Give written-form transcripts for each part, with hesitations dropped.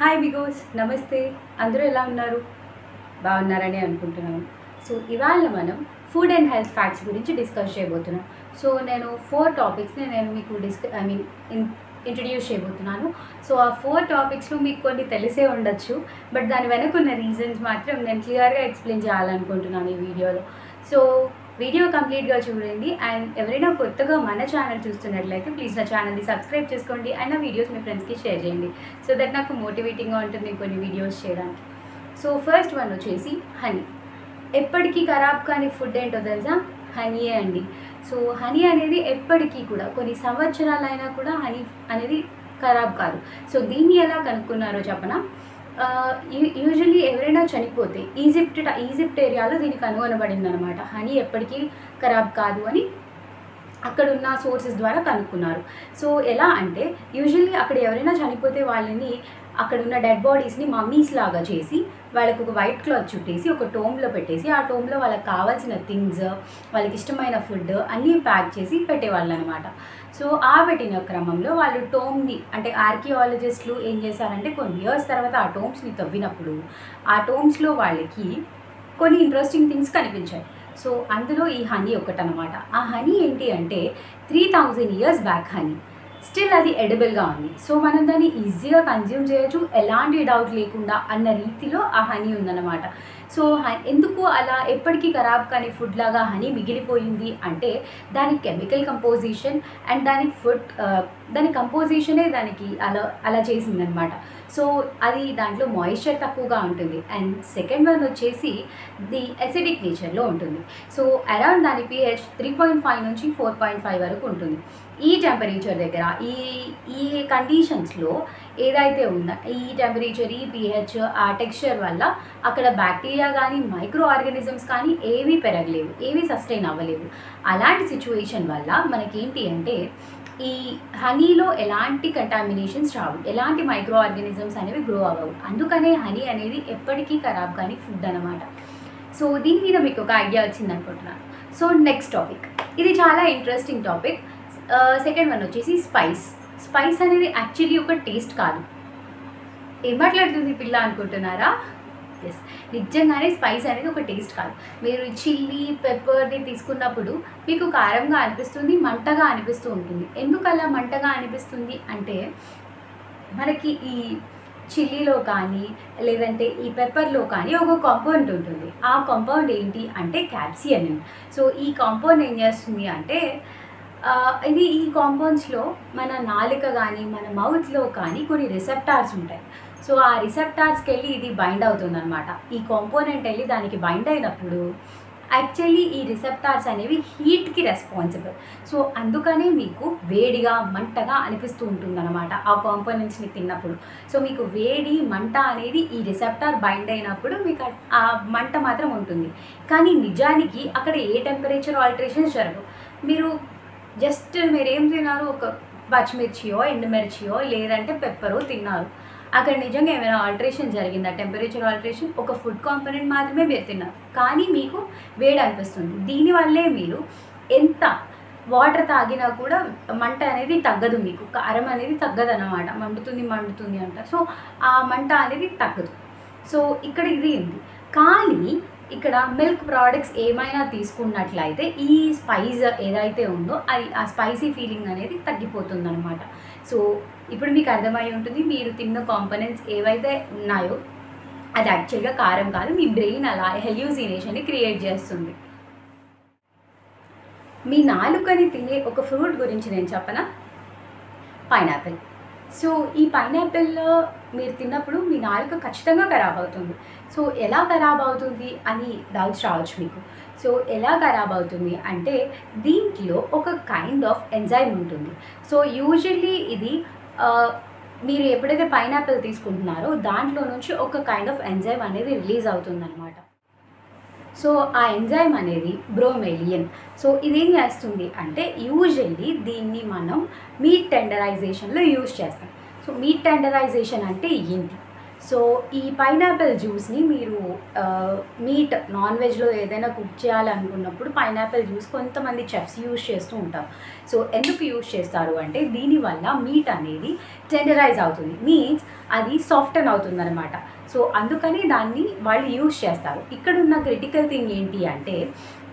Hi బిగోస్ నమస్తే. అందరూ ఎలా ఉన్నారు? బాగున్నారని అనుకుంటున్నాను. సో ఇవాళ మనం ఫుడ్ అండ్ హెల్త్ ఫ్యాక్ట్స్ గురించి డిస్కస్ చేయబోతున్నాం. సో నేను 4 టాపిక్స్ని నేను మీకు ఇంట్రడ్యూస్ చేయబోతున్నాను. సో ఆ 4 టాపిక్స్లో మీకు కొన్ని తెలిసే ఉండొచ్చు, బట్ దాని వెనక ఉన్న రీజన్స్ మాత్రం నేను క్లియర్గా ఎక్స్ప్లెయిన్ చేయాలనుకుంటున్నాను ఈ వీడియోలో. సో వీడియో కంప్లీట్గా చూడండి. అండ్ ఎవరైనా కొత్తగా మన ఛానల్ చూస్తున్నట్లయితే ప్లీజ్ నా ఛానల్ని సబ్స్క్రైబ్ చేసుకోండి అండ్ నా వీడియోస్ మీ ఫ్రెండ్స్కి షేర్ చేయండి. సో దట్ నాకు మోటివేటింగ్గా ఉంటుంది కొన్ని వీడియోస్ చేయడానికి. సో ఫస్ట్ వన్ వచ్చేసి హనీ. ఎప్పటికీ ఖరాబ్ కాని ఫుడ్ ఏంటో తెలుసా? హనీయే అండి. సో హనీ అనేది ఎప్పటికీ కూడా కొన్ని సంవత్సరాలైనా కూడా హనీ అనేది ఖరాబ్ కాదు. సో దీన్ని ఎలా కనుక్కున్నారో చెప్పనా? యూజువల్లీ ఎవరైనా చనిపోతే ఈజిప్ట్ ఏరియాలో దీనికి కనుగొనబడింది అనమాట. హనీ ఎప్పటికీ ఖరాబ్ కాదు అని అక్కడున్న సోర్సెస్ ద్వారా కనుక్కున్నారు. సో ఎలా అంటే యూజువల్లీ అక్కడ ఎవరైనా చనిపోతే వాళ్ళని అక్కడున్న డెడ్ బాడీస్ని మమ్మీస్ లాగా చేసి వాళ్ళకి ఒక వైట్ క్లాత్ చుట్టేసి ఒక టోమ్లో పెట్టేసి ఆ టోమ్లో వాళ్ళకి కావాల్సిన థింగ్స్, వాళ్ళకి ఇష్టమైన ఫుడ్ అన్నీ ప్యాక్ చేసి పెట్టేవాళ్ళు అనమాట. సో ఆ పెట్టిన క్రమంలో వాళ్ళు టోమ్ని అంటే ఆర్కియాలజిస్టులు ఏం చేశారంటే కొన్ని ఇయర్స్ తర్వాత ఆ టోమ్స్ని తవ్వినప్పుడు ఆ టోమ్స్లో వాళ్ళకి కొన్ని ఇంట్రెస్టింగ్ థింగ్స్ కనిపించాయి. సో అందులో ఈ హనీ ఒకటనమాట. ఆ హనీ ఏంటి అంటే 3000 ఇయర్స్ బ్యాక్ హనీ స్టిల్ అది ఎడిబుల్గా ఉంది. సో మనం దాన్ని ఈజీగా కన్జ్యూమ్ చేయొచ్చు ఎలాంటి డౌట్ లేకుండా అన్న రీతిలో ఆ హనీ ఉందన్నమాట. సో ఎందుకు అలా ఎప్పటికీ ఖరాబ్ కానీ ఫుడ్ లాగా హనీ మిగిలిపోయింది అంటే దాని కెమికల్ కంపోజిషన్ అండ్ దాని కంపోజిషనే దానికి అలా చేసిందనమాట. సో అది దాంట్లో మాయిశ్చర్ తక్కువగా ఉంటుంది. అండ్ సెకండ్ వన్ వచ్చేసి ది ఎసిడిక్ నేచర్లో ఉంటుంది. సో అరౌండ్ దాని pH 3.5 నుంచి 4.5 వరకు ఉంటుంది. ఈ టెంపరేచర్ దగ్గర ఈ కండిషన్స్లో ఏదైతే ఉందో ఈ టెంపరేచర్, ఈ pH, ఆ టెక్స్చర్ వల్ల అక్కడ బ్యాక్టీరియా కానీ మైక్రో ఆర్గానిజమ్స్ కానీ ఏవీ పెరగలేవు, ఏవీ సస్టైన్ అవ్వలేవు. అలాంటి సిచ్యువేషన్ వల్ల మనకేంటి అంటే ఈ హనీలో ఎలాంటి కంటామినేషన్స్ రావు, ఎలాంటి మైక్రో ఆర్గానిజమ్స్ అనేవి గ్రో అవ్వవు. అందుకనే హనీ అనేది ఎప్పటికీ ఖరాబ్ కానీ ఫుడ్ అనమాట. సో దీని మీద మీకు ఒక ఐడియా వచ్చింది అనుకుంటున్నాను. సో నెక్స్ట్ టాపిక్, ఇది చాలా ఇంట్రెస్టింగ్ టాపిక్. సెకండ్ వన్ వచ్చేసి స్పైస్ అనేది యాక్చువల్లీ ఒక టేస్ట్ కాదు. ఏం మాట్లాడుతుంది పిల్ల అనుకుంటున్నారా? ఎస్, నిజంగానే స్పైస్ అనేది ఒక టేస్ట్ కాదు. మీరు చిల్లీ పెప్పర్ని తీసుకున్నప్పుడు మీకు కారంగా అనిపిస్తుంది, మంటగా అనిపిస్తూ ఉంటుంది. ఎందుకు అలా మంటగా అనిపిస్తుంది అంటే మనకి ఈ చిల్లీలో కానీ లేదంటే ఈ పెప్పర్లో కానీ ఒక కాంపౌండ్ ఉంటుంది. ఆ కాంపౌండ్ ఏంటి అంటే క్యాప్సియనిన్. సో ఈ కాంపౌండ్ ఏం చేస్తుంది అంటే ఈ కాంపౌండ్స్లో మన నాలుక కానీ మన మౌత్లో కానీ కొన్ని రిసెప్టార్స్ ఉంటాయి. సో ఆ రిసెప్టార్స్కి వెళ్ళి ఇది బైండ్ అవుతుందన్నమాట. ఈ కాంపోనెంట్ వెళ్ళి దానికి బైండ్ అయినప్పుడు యాక్చువల్లీ ఈ రిసెప్టార్స్ అనేవి హీట్కి రెస్పాన్సిబుల్. సో అందుకనే మీకు వేడిగా మంటగా అనిపిస్తూ ఉంటుందన్నమాట ఆ కాంపోనెంట్స్ని తిన్నప్పుడు. సో మీకు వేడి మంట అనేది ఈ రిసెప్టార్ బైండ్ అయినప్పుడు మీకు ఆ మంట మాత్రం ఉంటుంది. కానీ నిజానికి అక్కడ ఏ టెంపరేచర్ ఆల్టరేషన్స్ జరగవు. మీరేం తిన్నారు, ఒక పచ్చిమిర్చియో ఎండుమిర్చియో లేదంటే పెప్పరో తిన్నారు, అక్కడ నిజంగా ఏమైనా ఆల్టరేషన్ జరిగిందా? టెంపరేచర్ ఆల్టరేషన్ ఒక ఫుడ్ కాంపోనెంట్ మాత్రమే మీరు తిన్నారు, కానీ మీకు వేడి అనిపిస్తుంది. దీనివల్లే మీరు ఎంత వాటర్ తాగినా కూడా మంట అనేది తగ్గదు, మీకు కారం అనేది తగ్గదు అన్నమాట. మండుతుంది అంటారు. సో ఆ మంట అనేది తగ్గదు. సో ఇక్కడ ఇది ఉంది. కానీ ఇక్కడ మిల్క్ ప్రోడక్ట్స్ ఏమైనా తీసుకున్నట్లయితే ఈ స్పైస్ ఏదైతే ఉందో అది ఆ స్పైసీ ఫీలింగ్ అనేది తగ్గిపోతుంది అనమాట. సో ఇప్పుడు మీకు అర్థమై ఉంటుంది, మీరు తిన్న కాంపోనెంట్స్ ఏవైతే ఉన్నాయో అది యాక్చువల్గా కారం కాదు, మీ బ్రెయిన్ అలా హెల్యూసినేషన్ని క్రియేట్ చేస్తుంది. మీ నాలుకని తినే ఒక ఫ్రూట్ గురించి నేను చెప్పనా? పైనాపిల్. సో ఈ పైనాపిల్లో మీరు తిన్నప్పుడు మీ నాలుక ఖచ్చితంగా ఖరాబ్ అవుతుంది. సో ఎలా ఖరాబ్ అవుతుంది అని డౌట్స్ రావచ్చు మీకు. సో ఎలా ఖరాబ్ అవుతుంది అంటే దీంట్లో ఒక కైండ్ ఆఫ్ ఎంజైమ్ ఉంటుంది. సో యూజువల్లీ ఇది మీరు ఎప్పుడైతే పైనాపిల్ తీసుకుంటున్నారో దాంట్లో నుంచి ఒక కైండ్ ఆఫ్ ఎంజైమ్ అనేది రిలీజ్ అవుతుందన్నమాట. సో ఆ ఎంజైమ్ అనేది బ్రోమెలియన్. సో ఇదేం చేస్తుంది అంటే యూజువల్లీ దీన్ని మనం మీట్ టెండరైజేషన్లో యూజ్ చేస్తాం. సో మీట్ టెండరైజేషన్ అంటే ఏంటి? సో ఈ పైనాపిల్ జ్యూస్ని మీరు మీట్ నాన్ వెజ్లో ఏదైనా కుక్ చేయాలనుకున్నప్పుడు పైనాపిల్ జ్యూస్ కొంతమంది చెఫ్స్ యూజ్ చేస్తూ ఉంటారు. సో ఎందుకు యూజ్ చేస్తారు అంటే దీనివల్ల మీట్ అనేది టెండరైజ్ అవుతుంది, మీన్స్ అది సాఫ్టన్ అవుతుంది అనమాట. సో అందుకని దాన్ని వాళ్ళు యూజ్ చేస్తారు. ఇక్కడ ఉన్న క్రిటికల్ థింగ్ ఏంటి అంటే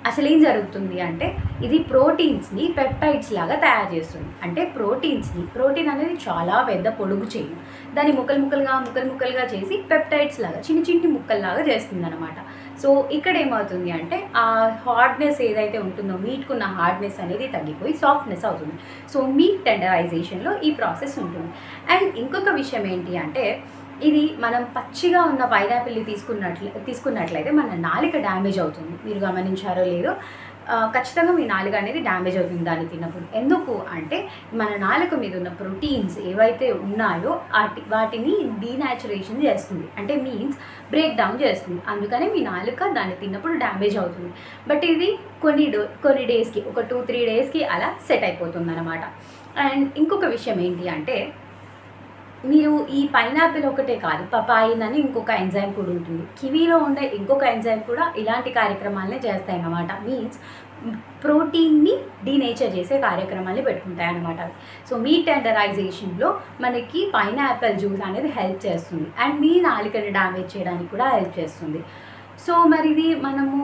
అసలు ఏం జరుగుతుంది అంటే ఇది ప్రోటీన్స్ని పెప్టైడ్స్ లాగా తయారు చేస్తుంది. అంటే ప్రోటీన్ అనేది చాలా పెద్ద పొడుగు చేయి, దాన్ని ముక్కలుగా చేసి పెప్టైడ్స్ లాగా చిన్ని ముక్కల్లాగా చేస్తుంది అనమాట. సో ఇక్కడ ఏమవుతుంది అంటే ఆ హార్డ్నెస్ ఏదైతే ఉంటుందో మీట్కున్న హార్డ్నెస్ అనేది తగ్గిపోయి సాఫ్ట్నెస్ అవుతుంది. సో మీట్ టెండరైజేషన్లో ఈ ప్రాసెస్ ఉంటుంది. అండ్ ఇంకొక విషయం ఏంటి అంటే ఇది మనం పచ్చిగా ఉన్న పైనాపిల్ని తీసుకున్నట్లయితే మన నాలుక డ్యామేజ్ అవుతుంది. మీరు గమనించారో లేదో, ఖచ్చితంగా మీ నాలుక అనేది డ్యామేజ్ అవుతుంది దాన్ని తిన్నప్పుడు. ఎందుకు అంటే మన నాలుక మీద ఉన్న ప్రోటీన్స్ ఏవైతే ఉన్నాయో వాటిని డీనాచురేషన్ చేస్తుంది, అంటే మీన్స్ బ్రేక్ డౌన్ చేస్తుంది. అందుకనే మీ నాలుక దాన్ని తిన్నప్పుడు డ్యామేజ్ అవుతుంది. బట్ ఇది కొన్ని డేస్కి, ఒక 2-3 డేస్కి అలా సెట్ అయిపోతుంది అనమాట. అండ్ ఇంకొక విషయం ఏంటి అంటే మీరు ఈ పైనాపిల్ ఒకటే కాదు, పపాయిన్ అని ఇంకొక ఎంజైమ్ కూడా ఉంటుంది, కివీలో ఉండే ఇంకొక ఎంజైమ్ కూడా ఇలాంటి కార్యక్రమాలనే చేస్తాయి అన్నమాట. మీన్స్ ప్రోటీన్ని డీనేచర్ చేసే కార్యక్రమాన్ని పెట్టుకుంటాయి అన్నమాట. సో మీట్ టెండరైజేషన్లో మనకి పైనాపిల్ జ్యూస్ అనేది హెల్ప్ చేస్తుంది అండ్ మీ నాలుకని డ్యామేజ్ చేయడానికి కూడా హెల్ప్ చేస్తుంది. సో మరి ఇది మనము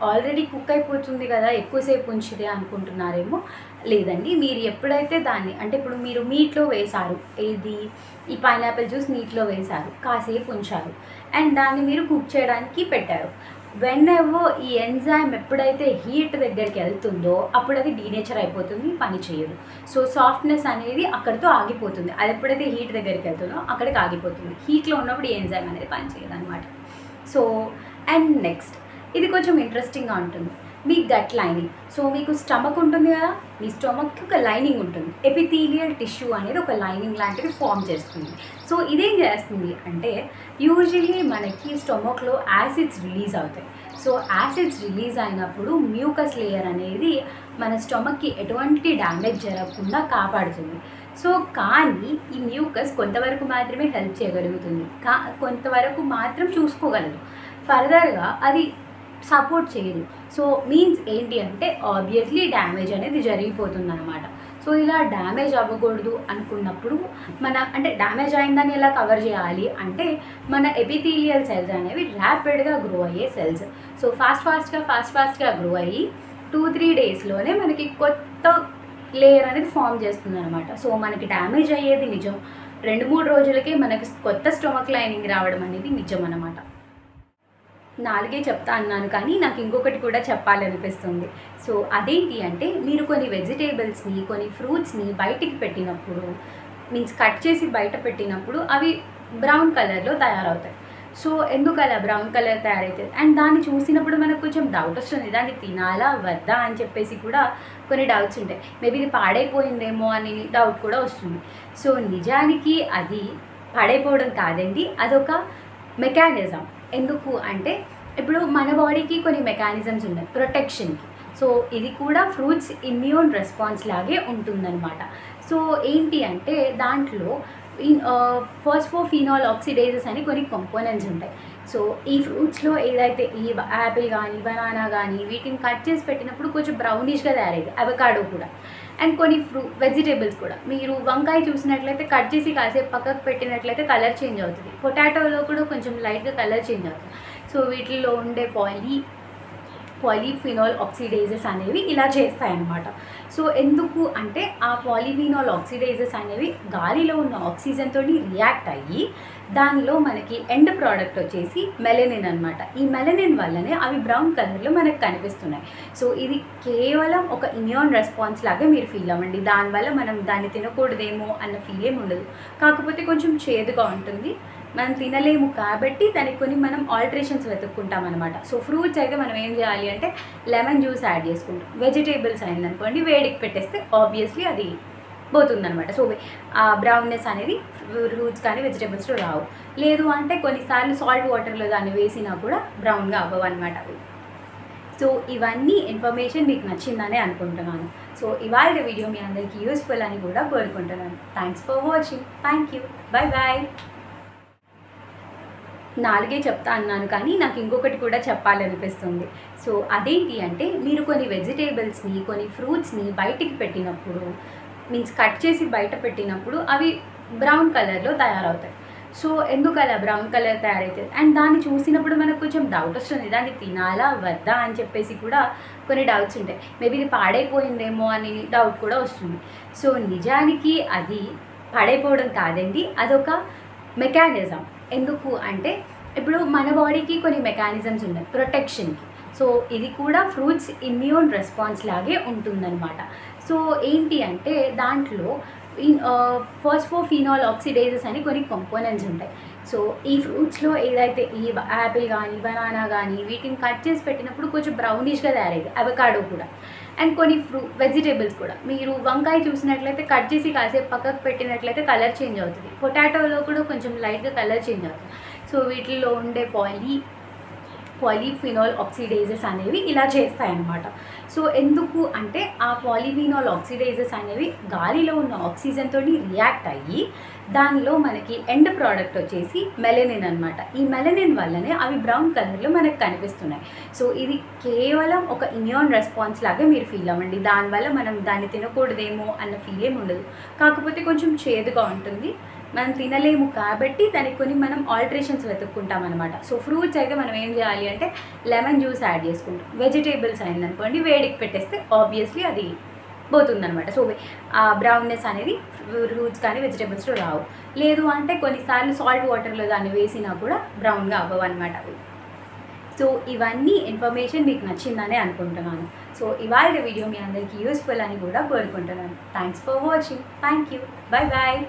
ఆల్రెడీ కుక్ అయిపోతుంది కదా, ఎక్కువసేపు ఉంచితే అనుకుంటున్నారేమో. లేదండి, మీరు ఎప్పుడైతే దాన్ని అంటే ఇప్పుడు మీరు మీట్లో వేశారు, ఈ పైనాపిల్ జ్యూస్ మీట్లో వేశారు, కాసేపు ఉంచారు అండ్ దాన్ని మీరు కుక్ చేయడానికి పెట్టారు. వెన్నెవో ఈ ఎంజైమ్ ఎప్పుడైతే హీట్ దగ్గరికి వెళ్తుందో అప్పుడు అది డీనేచర్ అయిపోతుంది, పని చేయదు. సో సాఫ్ట్నెస్ అనేది అక్కడితో ఆగిపోతుంది. అది ఎప్పుడైతే హీట్ దగ్గరికి వెళ్తుందో అక్కడికి ఆగిపోతుంది. హీట్లో ఉన్నప్పుడు ఈ ఎంజైమ్ అనేది పని చేయదు అనమాట. సో అండ్ నెక్స్ట్ ఇది కొంచెం ఇంట్రెస్టింగ్గా ఉంటుంది, మీ గట్ లైనింగ్. సో మీకు స్టమక్ ఉంటుంది కదా, మీ స్టమక్కి ఒక లైనింగ్ ఉంటుంది, ఎపిథీలియల్ టిష్యూ అనేది ఒక లైనింగ్ లాంటిది ఫామ్ చేస్తుంది. సో ఇదేం చేస్తుంది అంటే యూజువలీ మనకి స్టమక్లో యాసిడ్స్ రిలీజ్ అవుతాయి. సో యాసిడ్స్ రిలీజ్ అయినప్పుడు మ్యూకస్ లేయర్ అనేది మన స్టమక్కి ఎటువంటి డ్యామేజ్ జరగకుండా కాపాడుతుంది. సో కానీ ఈ మ్యూకస్ కొంతవరకు మాత్రమే హెల్ప్ చేయగలుగుతుంది, కొంతవరకు మాత్రం చూసుకోగలదు, ఫర్దర్గా అది సపోర్ట్ చేయదు. సో మీన్స్ ఏంటి అంటే ఆబ్వియస్లీ డ్యామేజ్ అనేది జరిగిపోతుంది అనమాట. సో ఇలా డ్యామేజ్ అవ్వకూడదు అనుకున్నప్పుడు అంటే డ్యామేజ్ అయిందని ఎలా కవర్ చేయాలి అంటే మన ఎపిథీలియల్ సెల్స్ అనేవి ర్యాపిడ్గా గ్రో అయ్యే సెల్స్. సో ఫాస్ట్గా గ్రో అయ్యి 2-3 డేస్లోనే మనకి కొత్త లేయర్ అనేది ఫామ్ చేస్తుంది అనమాట. సో మనకి డ్యామేజ్ అయ్యేది నిజం, 2-3 రోజులకే మనకి కొత్త స్టమక్ లైనింగ్ రావడం అనేది నిజం అనమాట. 4 చెప్తా అన్నాను కానీ నాకు ఇంకొకటి కూడా చెప్పాలనిపిస్తుంది. సో అదేంటి అంటే మీరు కొన్ని వెజిటేబుల్స్ని, కొన్ని ఫ్రూట్స్ని బయటికి పెట్టినప్పుడు, మీన్స్ కట్ చేసి బయట పెట్టినప్పుడు అవి బ్రౌన్ కలర్లో తయారవుతాయి. సో ఎందుకు అలా బ్రౌన్ కలర్ తయారవుతుంది అండ్ దాన్ని చూసినప్పుడు మనకు కొంచెం డౌట్ వస్తుంది, దాన్ని తినాలా వద్దా అని చెప్పేసి కూడా కొన్ని డౌట్స్ ఉంటాయి. మేబీ ఇది పాడైపోయిందేమో అని డౌట్ కూడా వస్తుంది. సో నిజానికి అది పాడైపోవడం కాదండి, అదొక మెకానిజం. ఎందుకు అంటే ఇప్పుడు మన బాడీకి కొన్ని మెకానిజమ్స్ ఉన్నాయి ప్రొటెక్షన్కి. సో ఇది కూడా ఫ్రూట్స్ ఇమ్యూన్ రెస్పాన్స్ లాగే ఉంటుందన్నమాట. సో ఏంటి అంటే దాంట్లో ఫాస్ఫోఫినాల్ ఆక్సిడేజెస్ అని కొన్ని కంపోనెంట్స్ ఉంటాయి. సో ఈ ఫ్రూట్స్లో ఏదైతే ఈ యాపిల్ కానీ బనానా కానీ వీటిని కట్ చేసి పెట్టినప్పుడు కొంచెం బ్రౌనిష్గా తయారయ్యేది, అవకాడో కూడా. అండ్ కొన్ని వెజిటేబుల్స్ కూడా, మీరు వంకాయ చూసినట్లయితే కట్ చేసి కాసేపు పక్కకు పెట్టినట్లయితే కలర్ చేంజ్ అవుతుంది, పొటాటోలో కూడా కొంచెం లైట్గా కలర్ చేంజ్ అవుతుంది. సో వీటిల్లో ఉండే పాలీఫినాల్ ఆక్సిడేజెస్ అనేవి ఇలా చేస్తాయన్నమాట. సో ఎందుకు అంటే ఆ పాలీఫినాల్ ఆక్సిడేజెస్ అనేవి గాలిలో ఉన్న ఆక్సిజన్తో రియాక్ట్ అయ్యి దానిలో మనకి ఎండ్ ప్రోడక్ట్ వచ్చేసి మెలనిన్ అనమాట. ఈ మెలనిన్ వల్లనే అవి బ్రౌన్ కలర్లో మనకు కనిపిస్తున్నాయి. సో ఇది కేవలం ఒక ఇమ్యూన్ రెస్పాన్స్ లాగే మీరు ఫీల్ అవ్వండి, దానివల్ల మనం దాన్ని తినకూడదేమో అన్న ఫీల్ ఏమి ఉండదు. కాకపోతే కొంచెం చేదుగా ఉంటుంది, మనం తినలేము కాబట్టి దానికి కొన్ని మనం ఆల్టరేషన్స్ వెతుక్కుంటాం అనమాట. సో ఫ్రూట్స్ అయితే మనం ఏం చేయాలి అంటే లెమన్ జ్యూస్ యాడ్ చేసుకుంటాం. వెజిటేబుల్స్ అయిందనుకోండి వేడికి పెట్టేస్తే ఆబ్వియస్లీ అది పోతుందనమాట. సో ఆ బ్రౌన్నెస్ అనేది ఫ్రూట్స్ కానీ వెజిటేబుల్స్లో రావు. లేదు అంటే కొన్నిసార్లు సాల్ట్ వాటర్లో దాన్ని వేసినా కూడా బ్రౌన్గా అవ్వవు అనమాట అవి. సో ఇవన్నీ ఇన్ఫర్మేషన్ మీకు నచ్చిందనే అనుకుంటున్నాను. సో ఇవాళ వీడియో మీ అందరికీ యూస్ఫుల్ అని కూడా కోరుకుంటున్నాను. Thanks for watching. Thank you. Bye bye. నాలుగే చెప్తా అన్నాను కానీ నాకు ఇంకొకటి కూడా చెప్పాలనిపిస్తుంది. సో అదేంటి అంటే మీరు కొన్ని వెజిటేబుల్స్‌ని, కొన్ని ఫ్రూట్స్‌ని బయటికి పెట్టినప్పుడు మీన్స్ కట్ చేసి బయట పెట్టినప్పుడు అవి బ్రౌన్ కలర్‌లో తయారవుతాయి. సో ఎందుకు అలా బ్రౌన్ కలర్ తయారైతది? అండ్ దాన్ని చూసినప్పుడు మనకు కొంచెం డౌట్ వస్తుంది. దాన్ని తినాలా? వద్దా? అని చెప్పేసి కూడా కొన్ని డౌట్స్ ఉంటాయి. మేబీ ఇది పాడైపోయిందేమో అని డౌట్ కూడా వస్తుంది. సో నిజానికి అది పాడైపోవడం కాదండి. అదొక మెకానిజం. ఎందుకు అంటే ఇప్పుడు మన బాడీకి కొన్ని మెకానిజమ్స్ ఉన్నాయి ప్రొటెక్షన్‌కి. సో ఇది కూడా ఫ్రూట్స్ ఇమ్యూన్ రెస్పాన్స్ లాగే ఉంటుందన్నమాట. సో ఏంటి అంటే దాంట్లో ఫాస్ఫోఫినాల్ ఆక్సిడేజెస్ అని కొన్ని కాంపోనెంట్స్ ఉంటాయి. సో ఈ ఫ్రూట్స్‌లో ఏదైతే ఈ యాపిల్ కానీ, బనానా కానీ వీటిని కట్ చేసి పెట్టినప్పుడు కొంచెం బ్రౌనిష్‌గా తయారయ్యేది. అవకాడో కూడా. అండ్ కొన్ని వెజిటేబుల్స్ కూడా. మీరు వంకాయ చూసినట్లయితే కట్ చేసి కాసేపు పక్కకు పెట్టినట్లయితే కలర్ చేంజ్ అవుతుంది. పొటాటోలో కూడా కొంచెం లైట్‌గా కలర్ చేంజ్ అవుతుంది. సో వీటిల్లో ఉండే పాలీఫినాల్ ఆక్సిడేజెస్ అనేవి ఇలా చేస్తాయన్నమాట. సో ఎందుకు అంటే ఆ పాలీఫినాల్ ఆక్సిడేజెస్ అనేవి గాలిలో ఉన్న ఆక్సిజన్‌తో రియాక్ట్ అయ్యి దానిలో మనకి ఎండ్ ప్రోడక్ట్ వచ్చేసి మెలనిన్ అనమాట. ఈ మెలనిన్ వల్లనే అవి బ్రౌన్ కలర్‌లో మనకు కనిపిస్తున్నాయి. సో ఇది కేవలం ఒక ఇమ్యూన్ రెస్పాన్స్ లాగే మీరు ఫీల్ అవ్వండి. దానివల్ల మనం దాన్ని తినకూడదేమో అన్న ఫీల్ ఏమి ఉండదు. కాకపోతే కొంచెం చేదుగా ఉంటుంది. మనం తినలేము కాబట్టి దానికి కొన్ని మనం ఆల్టరేషన్స్ వెతుక్కుంటాం అనమాట. సో ఫ్రూట్స్ అయితే మనం ఏం చేయాలి అంటే లెమన్ జ్యూస్ యాడ్ చేసుకుంటాం. వెజిటేబుల్స్ అయిందనుకోండి వేడికి పెట్టేస్తే ఆబ్వియస్లీ అది పోతుందనమాట. సో ఆ బ్రౌన్నెస్ అనేది ఫ్రూట్స్ కానీ వెజిటేబుల్స్లో రావు. లేదు అంటే కొన్నిసార్లు సాల్ట్ వాటర్లో దాన్ని వేసినా కూడా బ్రౌన్గా అవ్వవు అనమాట అవి. సో ఇవన్నీ ఇన్ఫర్మేషన్ మీకు నచ్చిందనే అనుకుంటున్నాను. సో ఇవాళ వీడియో మీ అందరికీ యూస్ఫుల్ అని కూడా కోరుకుంటున్నాను. Thanks for watching. Thank you. Bye bye.